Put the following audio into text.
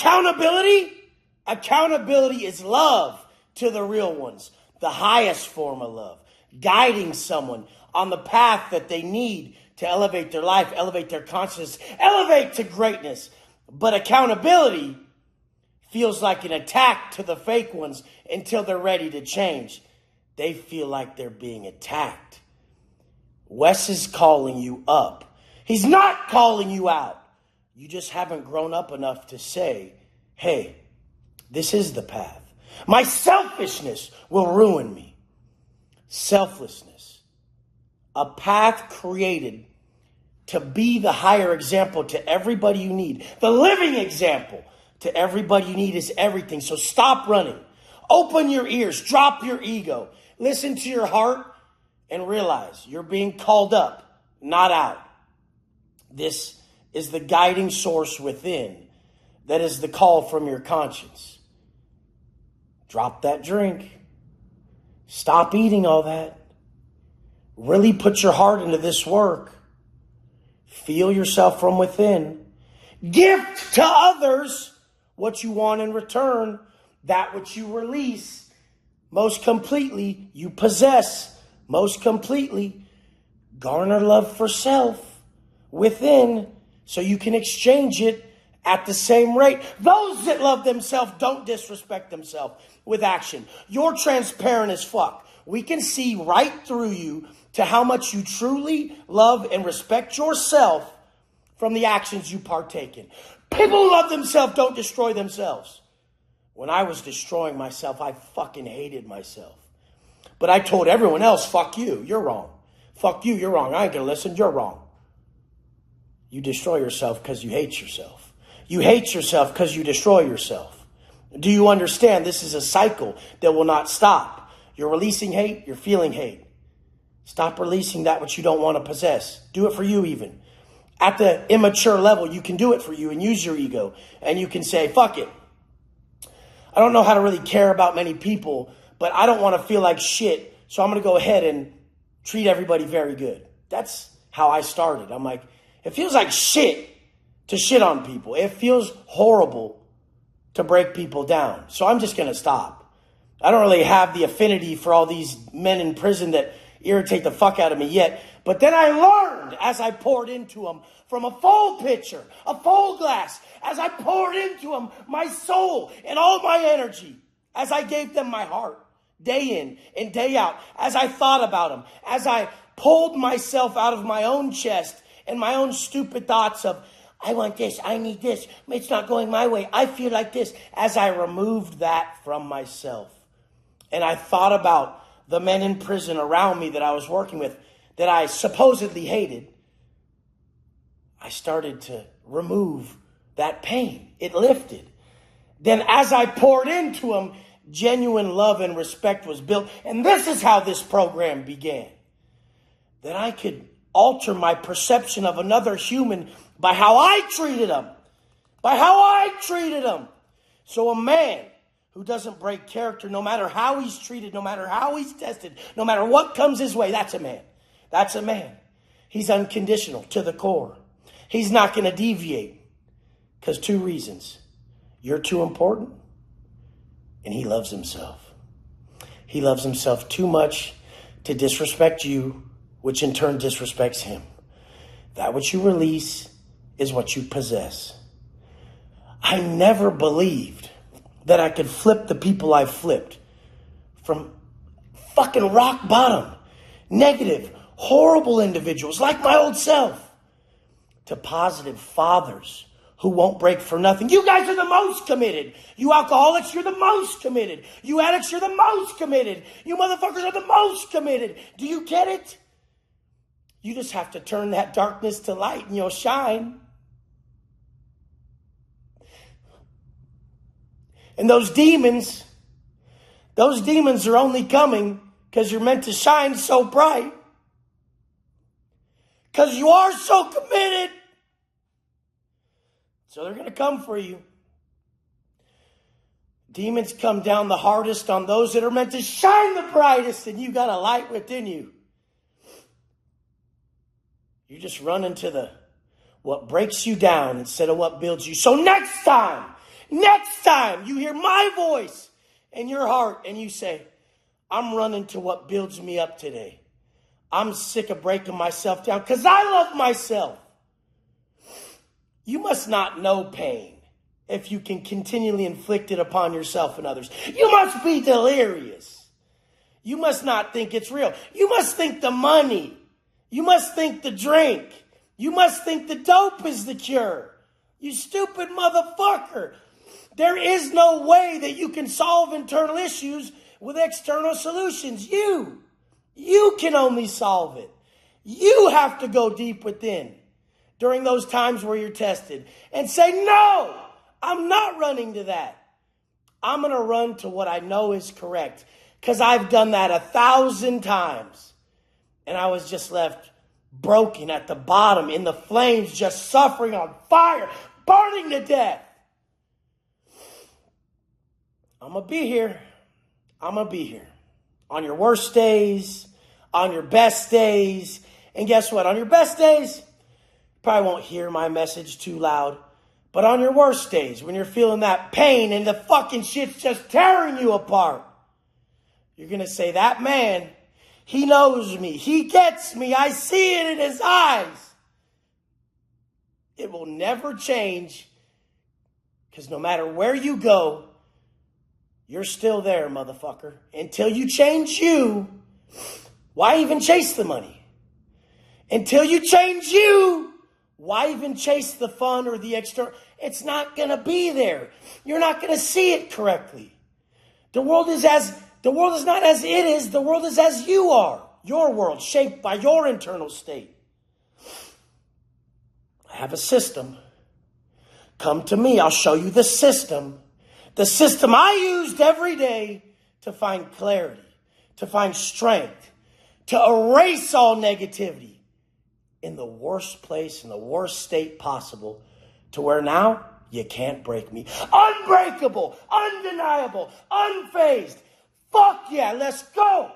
Accountability? Accountability is love to the real ones. The highest form of love. Guiding someone on the path that they need to elevate their life, elevate their consciousness, elevate to greatness. But accountability feels like an attack to the fake ones until they're ready to change. They feel like they're being attacked. Wes is calling you up. He's not calling you out. You just haven't grown up enough to say, hey, this is the path. My selfishness will ruin me. Selflessness. A path created to be the higher example to everybody you need. The living example to everybody you need is everything. So stop running. Open your ears. Drop your ego. Listen to your heart and realize you're being called up, not out. This is the guiding source within. That is the call from your conscience. Drop that drink. Stop eating all that. Really put your heart into this work. Feel yourself from within. Gift to others what you want in return. That which you release most completely, you possess most completely. Garner love for self within so you can exchange it at the same rate. Those that love themselves don't disrespect themselves with action. You're transparent as fuck. We can see right through you to how much you truly love and respect yourself from the actions you partake in. People who love themselves don't destroy themselves. When I was destroying myself, I fucking hated myself. But I told everyone else, fuck you, you're wrong. Fuck you, you're wrong. I ain't gonna listen, you're wrong. You destroy yourself because you hate yourself. You hate yourself because you destroy yourself. Do you understand? This is a cycle that will not stop. You're releasing hate, you're feeling hate. Stop releasing that which you don't want to possess. Do it for you even. At the immature level, you can do it for you and use your ego. And you can say, fuck it. I don't know how to really care about many people, but I don't want to feel like shit. So I'm going to go ahead and treat everybody very good. That's how I started. I'm like, it feels like shit to shit on people. It feels horrible to break people down. So I'm just going to stop. I don't really have the affinity for all these men in prison that irritate the fuck out of me yet. But then I learned as I poured into them from a full pitcher, a full glass, as I poured into them my soul and all my energy, as I gave them my heart day in and day out, as I thought about them, as I pulled myself out of my own chest and my own stupid thoughts of, I want this, I need this, it's not going my way, I feel like this, as I removed that from myself. And I thought about the men in prison around me that I was working with that I supposedly hated. I started to remove that pain. It lifted. Then as I poured into them, genuine love and respect was built. And this is how this program began. That I could alter my perception of another human by how I treated them. By how I treated them. So a man who doesn't break character, no matter how he's treated, no matter how he's tested, no matter what comes his way, that's a man. That's a man. He's unconditional to the core. He's not going to deviate because 2 reasons. You're too important and he loves himself. He loves himself too much to disrespect you, which in turn disrespects him. That which you release is what you possess. I never believed that I could flip the people I've flipped from fucking rock bottom, negative, horrible individuals like my old self to positive fathers who won't break for nothing. You guys are the most committed. You alcoholics, you're the most committed. You addicts, you're the most committed. You motherfuckers are the most committed. Do you get it? You just have to turn that darkness to light and you'll shine. And those demons are only coming because you're meant to shine so bright. Because you are so committed. So they're going to come for you. Demons come down the hardest on those that are meant to shine the brightest, and you got a light within you. You just run into what breaks you down instead of what builds you. So next time Next time you hear my voice in your heart and you say, I'm running to what builds me up today. I'm sick of breaking myself down because I love myself. You must not know pain if you can continually inflict it upon yourself and others. You must be delirious. You must not think it's real. You must think the money. You must think the drink. You must think the dope is the cure. You stupid motherfucker. There is no way that you can solve internal issues with external solutions. You can only solve it. You have to go deep within during those times where you're tested and say, no, I'm not running to that. I'm going to run to what I know is correct because I've done that 1,000 times. And I was just left broken at the bottom in the flames, just suffering on fire, burning to death. I'm going to be here. I'm going to be here on your worst days, on your best days. And guess what? On your best days, you probably won't hear my message too loud. But on your worst days, when you're feeling that pain and the fucking shit's just tearing you apart, you're going to say, that man, he knows me. He gets me. I see it in his eyes. It will never change because no matter where you go, you're still there, motherfucker. Until you change you, why even chase the money? Until you change you, why even chase the fun or the external? It's not going to be there. You're not going to see it correctly. The world is not as it is. The world is as you are. Your world, shaped by your internal state. I have a system. Come to me. I'll show you the system. The system I used every day to find clarity, to find strength, to erase all negativity in the worst place, in the worst state possible, to where now you can't break me. Unbreakable, undeniable, unfazed. Fuck yeah, let's go.